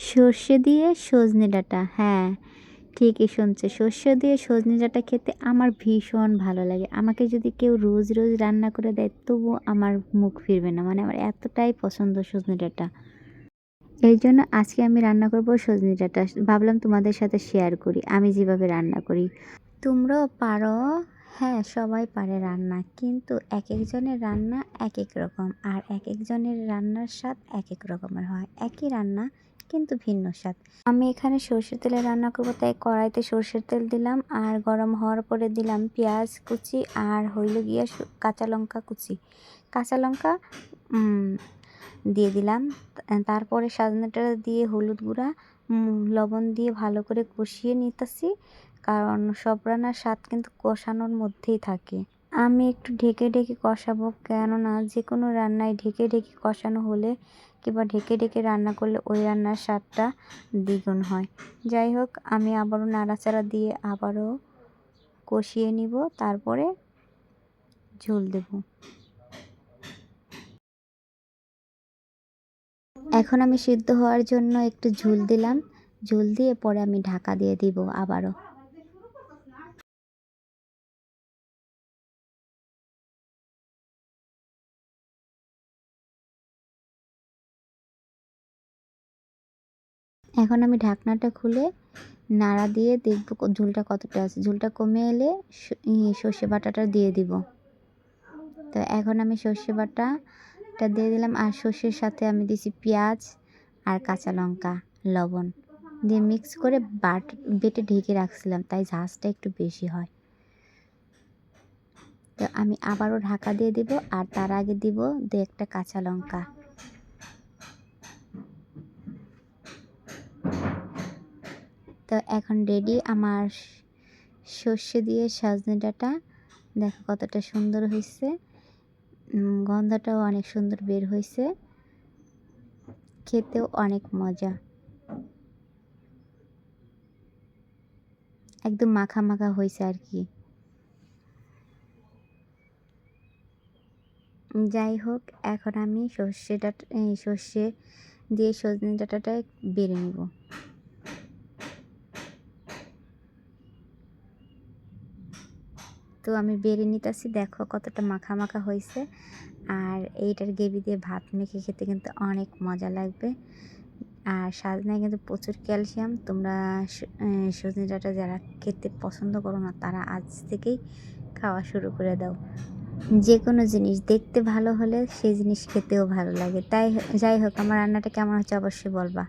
সর্ষে দিয়ে সজনে ডাঁটা, হ্যাঁ ঠিকই শুনছে, সর্ষে দিয়ে সজনে ডাঁটা খেতে আমার ভীষণ ভালো লাগে। আমাকে যদি কেউ রোজ রোজ রান্না করে দেয় তবুও আমার মুখ ফিরবে না, মানে আমার এতটাই পছন্দ সজনে ডাঁটা। এই জন্য আজকে আমি রান্না করব সজনে ডাঁটা। ভাবলাম তোমাদের সাথে শেয়ার করি আমি যেভাবে রান্না করি। তোমরাও পারো। হ্যাঁ, সবাই পারে রান্না, কিন্তু এক একজনের রান্না এক এক রকম, আর এক একজনের রান্নার স্বাদ এক এক রকমের হয়। একই রান্না কিন্তু ভিন্ন স্বাদ। আমি এখানে সরষের তেলে রান্না করবো, তাই কড়াইতে সরষের তেল দিলাম, আর গরম হওয়ার পরে দিলাম পেঁয়াজ কুচি আর হইল গিয়া কাঁচা লঙ্কা কুচি। কাঁচা লঙ্কা দিয়ে দিলাম। তারপরে সজনেটা দিয়ে হলুদ গুঁড়া লবণ দিয়ে ভালো করে কষিয়ে নিতেছি, কারণ সব রান্নার স্বাদ কিন্তু কষানোর মধ্যেই থাকে। আমি একটু ঢেকে ঢেকে কষাবো, কেননা যে কোনো রান্নায় ঢেকে ঢেকে কষানো হলে কিংবা ঢেকে ঢেকে রান্না করলে ওই রান্নার স্বাদটা দ্বিগুণ হয়। যাই হোক, আমি আবারও নাড়াচাড়া দিয়ে আবারও কষিয়ে নিব, তারপরে ঝোল দেব। এখন আমি সিদ্ধ হওয়ার জন্য একটু ঝোল দিলাম, ঝোল দিয়ে পরে আমি ঢাকা দিয়ে দিব আবারও। এখন আমি ঢাকনাটা খুলে নাড়া দিয়ে দেখব ঝোলটা কতটা আছে। ঝোলটা কমে এলে সর্ষে বাটাটা দিয়ে দিব। তো এখন আমি সর্ষে বাটাটা দিয়ে দিলাম, আর সর্ষের সাথে আমি দিছি পেঁয়াজ আর কাঁচা লঙ্কা, লবণ দিয়ে মিক্স করে বেটে ঢেকে রাখছিলাম, তাই ঝাঁজটা একটু বেশি হয়। তো আমি আবারও ঢাকা দিয়ে দিব, আর তার আগে দিব একটা কাঁচা লঙ্কা। তো এখন রেডি আমার সর্ষে দিয়ে সজনে ডাঁটা। দেখো কতটা সুন্দর হয়েছে, গন্ধটাও অনেক সুন্দর বের হয়েছে, খেতেও অনেক মজা, একদম মাখা মাখা হয়েছে আর কি। যাই হোক, এখন আমি সর্ষে দিয়ে সজনে ডাঁটাটা বেড়ে নেব। তো আমি বেড়ে নিতেছি, দেখো কতটা মাখা মাখা হয়েছে। আর এইটার গ্রেভি দিয়ে ভাত মেখে খেতে কিন্তু অনেক মজা লাগবে। আর সজনায় কিন্তু প্রচুর ক্যালসিয়াম। তোমরা সজনে ডাঁটা যারা খেতে পছন্দ করো না তারা আজ থেকেই খাওয়া শুরু করে দাও। যে কোনো জিনিস দেখতে ভালো হলে সেই জিনিস খেতেও ভালো লাগে। তাই যাই হোক, আমার রান্নাটা কেমন হচ্ছে অবশ্যই বলবা।